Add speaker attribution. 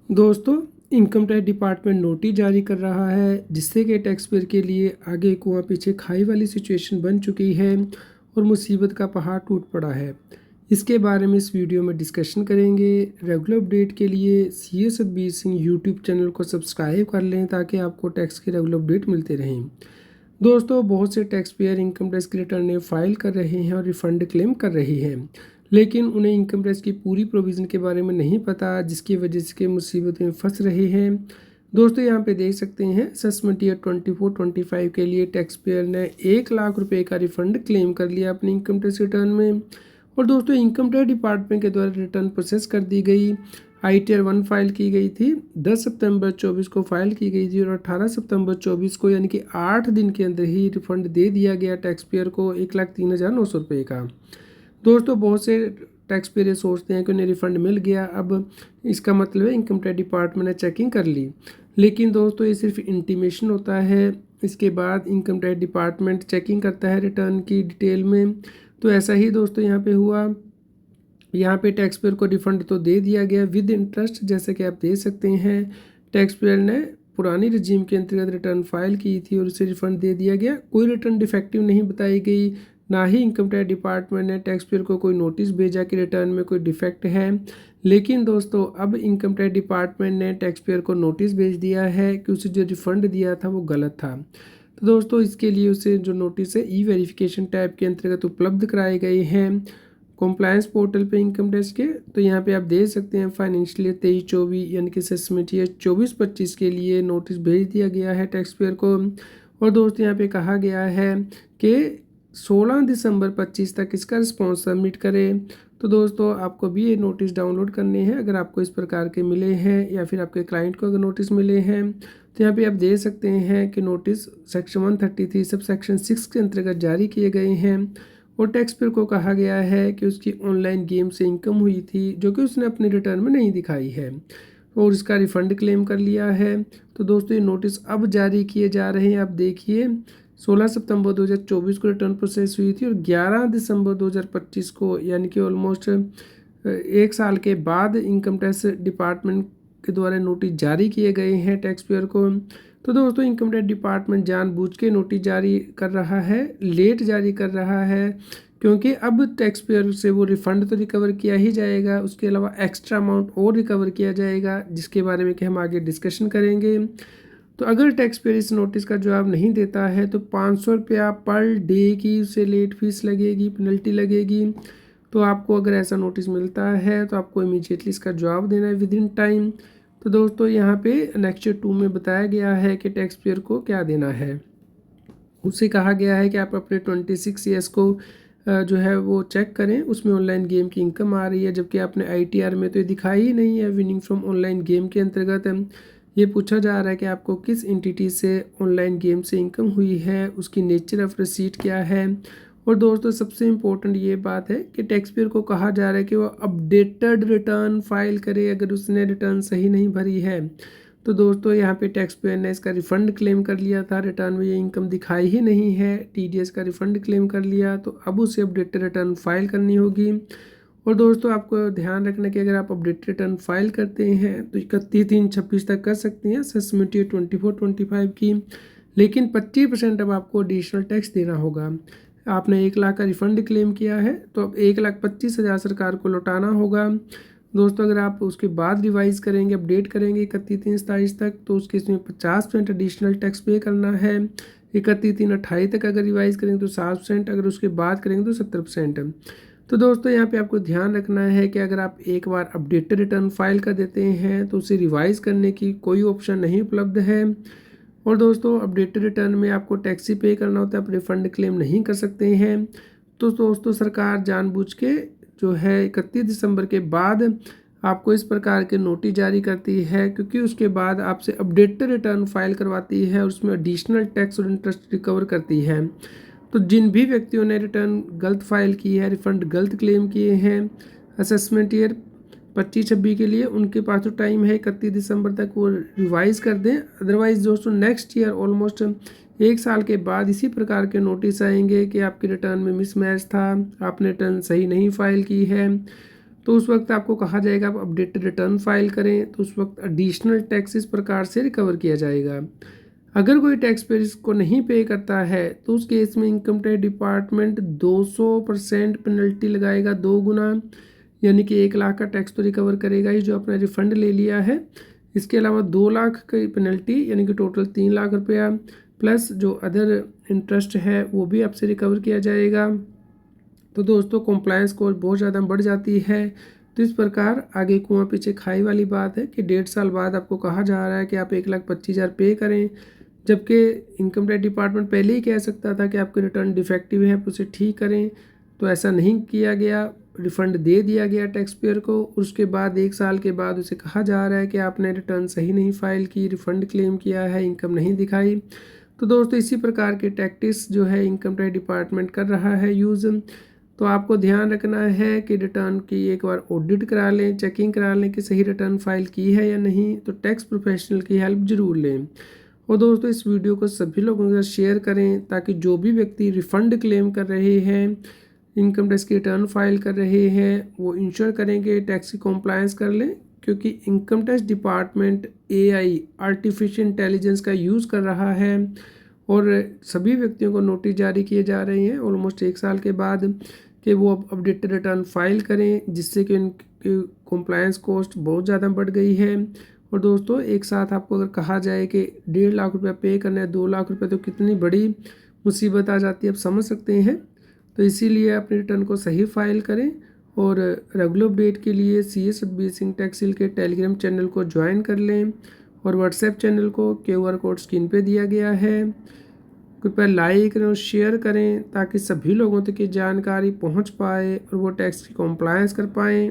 Speaker 1: दोस्तों, income tax department notice जारी कर रहा है जिससे कि टैक्स पेयर के लिए आगे कुआं पीछे खाई वाली सिचुएशन बन चुकी है और मुसीबत का पहाड़ टूट पड़ा है। इसके बारे में इस वीडियो में डिस्कशन करेंगे। रेगुलर अपडेट के लिए सी ए सतबीर सिंह यूट्यूब चैनल को सब्सक्राइब कर लें ताकि आपको टैक्स के रेगुलर अपडेट मिलते रहें। दोस्तों, बहुत से टैक्स पेयर इनकम टैक्स की रिटर्न फाइल कर रहे हैं और रिफंड क्लेम कर रहे हैं, लेकिन उन्हें इनकम टैक्स की पूरी प्रोविज़न के बारे में नहीं पता, जिसकी वजह से मुसीबत में फंस रहे हैं। दोस्तों, यहाँ पे देख सकते हैं असेसमेंट ईयर 24-25 के लिए टैक्स पेयर ने 1 लाख रुपए का रिफंड क्लेम कर लिया अपनी इनकम टैक्स रिटर्न में। और दोस्तों, इनकम टैक्स डिपार्टमेंट के द्वारा रिटर्न प्रोसेस कर दी गई। ITR 1 फाइल की गई थी, 10 सितंबर 24 को फाइल की गई थी और 18 सितंबर 24 को यानी कि 8 दिन के अंदर ही रिफंड दे दिया गया टैक्स पेयर को 1,03,900 रुपये का। दोस्तों, बहुत से टैक्स पेयर सोचते हैं कि उन्हें रिफ़ंड मिल गया, अब इसका मतलब है इनकम टैक्स डिपार्टमेंट ने चेकिंग कर ली, लेकिन दोस्तों ये सिर्फ इंटीमेशन होता है। इसके बाद इनकम टैक्स डिपार्टमेंट चेकिंग करता है रिटर्न की डिटेल में। तो ऐसा ही दोस्तों यहाँ पे हुआ। यहाँ पे टैक्स पेयर को रिफ़ंड तो दे दिया गया विद इंटरेस्ट, जैसे कि आप देख सकते हैं। टैक्स पेयर ने पुरानी रजीम के अंतर्गत रिटर्न फाइल की थी और उसे रिफ़ंड दे दिया गया। कोई रिटर्न डिफेक्टिव नहीं बताई गई, ना ही इनकम टैक्स डिपार्टमेंट ने टैक्स पेयर को कोई नोटिस भेजा कि रिटर्न में कोई डिफेक्ट है। लेकिन दोस्तों, अब इनकम टैक्स डिपार्टमेंट ने टैक्स पेयर को नोटिस भेज दिया है कि उसे जो रिफ़ंड दिया था वो गलत था। तो दोस्तों, इसके लिए उसे जो नोटिस है ई-वेरिफिकेशन टैब के अंतर्गत उपलब्ध कराए गए हैं कॉम्प्लायंस पोर्टल पे इनकम टैक्स के। तो यहाँ पे आप देख सकते हैं फाइनेंशियल ईयर 23-24 यानी कि असेसमेंट ईयर 24-25 के लिए नोटिस भेज दिया गया है टैक्स पेयर को। और दोस्तों, यहाँ पे कहा गया है कि 16 दिसंबर 25 तक इसका रिस्पॉन्स सबमिट करें। तो दोस्तों, आपको भी ये नोटिस डाउनलोड करने हैं अगर आपको इस प्रकार के मिले हैं या फिर आपके क्लाइंट को अगर नोटिस मिले हैं। तो यहाँ पे आप देख सकते हैं कि नोटिस सेक्शन 133 सब सेक्शन 6 के अंतर्गत जारी किए गए हैं और टैक्स पेयर को कहा गया है कि उसकी ऑनलाइन गेम से इनकम हुई थी जो कि उसने अपने रिटर्न में नहीं दिखाई है और इसका रिफ़ंड क्लेम कर लिया है। तो दोस्तों, ये नोटिस अब जारी किए जा रहे हैं। आप देखिए, 16 सितंबर 2024 को रिटर्न प्रोसेस हुई थी और 11 दिसंबर 2025 को यानी कि ऑलमोस्ट 1 साल के बाद इनकम टैक्स डिपार्टमेंट के द्वारा नोटिस जारी किए गए हैं टैक्स पेयर को। तो दोस्तों, इनकम टैक्स डिपार्टमेंट जानबूझ के नोटिस जारी कर रहा है, लेट जारी कर रहा है, क्योंकि अब टैक्स पेयर से वो रिफ़ंड तो रिकवर किया ही जाएगा, उसके अलावा एक्स्ट्रा अमाउंट और रिकवर किया जाएगा, जिसके बारे में कि हम आगे डिस्कशन करेंगे। तो अगर टैक्स पेयर इस नोटिस का जवाब नहीं देता है तो 500 रुपया पर डे की उसे लेट फीस लगेगी, पेनल्टी लगेगी। तो आपको अगर ऐसा नोटिस मिलता है तो आपको इमीडिएटली इसका जवाब देना है विद इन टाइम। तो दोस्तों, यहाँ पे नेक्स्ट 2 में बताया गया है कि टैक्स पेयर को क्या देना है। उससे कहा गया है कि आप अपने 26 ईयर्स को जो है वो चेक करें, उसमें ऑनलाइन गेम की इनकम आ रही है, जबकि आपने ITR में तो ये दिखाई ही नहीं है विनिंग फ्रॉम ऑनलाइन गेम के अंतर्गत। ये पूछा जा रहा है कि आपको किस एंटिटी से ऑनलाइन गेम से इनकम हुई है, उसकी नेचर ऑफ रिसीट क्या है। और दोस्तों, सबसे इम्पोर्टेंट ये बात है कि टैक्स पेयर को कहा जा रहा है कि वो अपडेटेड रिटर्न फाइल करे अगर उसने रिटर्न सही नहीं भरी है। तो दोस्तों, यहाँ पे टैक्स पेयर ने इसका रिफ़ंड क्लेम कर लिया था, रिटर्न में ये इनकम दिखाई ही नहीं है, TDS का रिफ़ंड क्लेम कर लिया, तो अब उसे अपडेटेड रिटर्न फाइल करनी होगी। और दोस्तों, आपको ध्यान रखना कि अगर आप अपडेटेड रिटर्न फाइल करते हैं तो 31/3/26 तक कर सकते हैं असेसमेंट ईयर 24-25 की, लेकिन 25% अब आपको एडिशनल टैक्स देना होगा। आपने 1 लाख का रिफ़ंड क्लेम किया है तो अब 1,25,000 सरकार को लौटाना होगा। दोस्तों, अगर आप उसके बाद रिवाइज़ करेंगे, अपडेट करेंगे 31/3/27 तक, तो उसके इसमें 50% एडिशनल टैक्स पे करना है। 31/3/28 तक अगर रिवाइज़ करेंगे तो 7%, अगर उसके बाद करेंगे तो 70%। तो दोस्तों, यहाँ पे आपको ध्यान रखना है कि अगर आप एक बार अपडेटेड रिटर्न फाइल कर देते हैं तो उसे रिवाइज़ करने की कोई ऑप्शन नहीं उपलब्ध है। और दोस्तों, अपडेटेड रिटर्न में आपको टैक्स ही पे करना होता है, आप रिफ़ंड क्लेम नहीं कर सकते हैं। तो दोस्तों, सरकार जानबूझ के जो है 31 दिसंबर के बाद आपको इस प्रकार के नोटिस जारी करती है, क्योंकि उसके बाद आपसे अपडेटेड रिटर्न फाइल करवाती है और उसमें एडिशनल टैक्स और इंटरेस्ट रिकवर करती है। तो जिन भी व्यक्तियों ने रिटर्न गलत फाइल की है, रिफ़ंड गलत क्लेम किए हैं असेसमेंट ईयर 25-26 के लिए, उनके पास तो टाइम है 31 दिसंबर तक वो रिवाइज़ कर दें। अदरवाइज़ दोस्तों, नेक्स्ट ईयर ऑलमोस्ट 1 साल के बाद इसी प्रकार के नोटिस आएंगे कि आपके रिटर्न में मिसमैच था, आपने रिटर्न सही नहीं फाइल की है। तो उस वक्त आपको कहा जाएगा आप अपडेटेड रिटर्न फाइल करें, तो उस वक्त एडिशनल टैक्स इस प्रकार से रिकवर किया जाएगा। अगर कोई टैक्स पेयर इसको नहीं पे करता है तो उस केस में इनकम टैक्स डिपार्टमेंट 200% पेनल्टी लगाएगा, 2 गुना, यानी कि 1 लाख का टैक्स तो रिकवर करेगा ही जो आपने रिफंड ले लिया है। इसके अलावा 2 लाख की पेनल्टी यानी कि टोटल 3 लाख रुपया प्लस जो अदर इंटरेस्ट है वो भी आपसे रिकवर किया जाएगा। तो दोस्तों कंप्लायंस कॉस्ट बहुत ज़्यादा बढ़ जाती है। तो इस प्रकार आगे कुआं पीछे खाई वाली बात है कि 1.5 साल बाद आपको कहा जा रहा है कि आप 1,25,000 पे करें, जबकि इनकम टैक्स डिपार्टमेंट पहले ही कह सकता था कि आपके रिटर्न डिफेक्टिव है, आप उसे ठीक करें। तो ऐसा नहीं किया गया, रिफ़ंड दे दिया गया टैक्स पेयर को। उसके बाद 1 साल के बाद उसे कहा जा रहा है कि आपने रिटर्न सही नहीं फाइल की, रिफ़ंड क्लेम किया है, इनकम नहीं दिखाई। तो दोस्तों इसी प्रकार के टैक्टिक्स जो है इनकम टैक्स डिपार्टमेंट कर रहा है यूज़। तो आपको ध्यान रखना है कि रिटर्न की एक बार ऑडिट करा लें, चेकिंग करा लें कि सही रिटर्न फाइल की है या नहीं। तो टैक्स प्रोफेशनल की हेल्प ज़रूर लें। और दोस्तों इस वीडियो को सभी लोगों के साथ शेयर करें ताकि जो भी व्यक्ति रिफ़ंड क्लेम कर रहे हैं, इनकम टैक्स की रिटर्न फाइल कर रहे हैं, वो इंश्योर करें कि टैक्स की कॉम्प्लायंस कर लें, क्योंकि income tax department AI artificial intelligence का यूज़ कर रहा है और सभी व्यक्तियों को नोटिस जारी किए जा रहे हैं ऑलमोस्ट 1 साल के बाद कि वो अब अपडेटेड रिटर्न फाइल करें, जिससे कि उनकी कॉम्प्लायंस कॉस्ट बहुत ज़्यादा बढ़ गई है। और दोस्तों एक साथ आपको अगर कहा जाए कि 1.5 लाख रुपया पे करना है, 2 लाख रुपये, तो कितनी बड़ी मुसीबत आ जाती है, आप समझ सकते हैं। तो इसीलिए अपने रिटर्न को सही फाइल करें और रेगुलर अपडेट के लिए CS Satbir Singh tax cell के टेलीग्राम चैनल को ज्वाइन कर लें और व्हाट्सएप चैनल को QR कोड स्क्रीन पे दिया गया है। कृपया लाइक करें और शेयर करें ताकि सभी लोगों तक ये जानकारी पहुंच पाए और वो टैक्स की कॉम्प्लायंस कर पाएँ।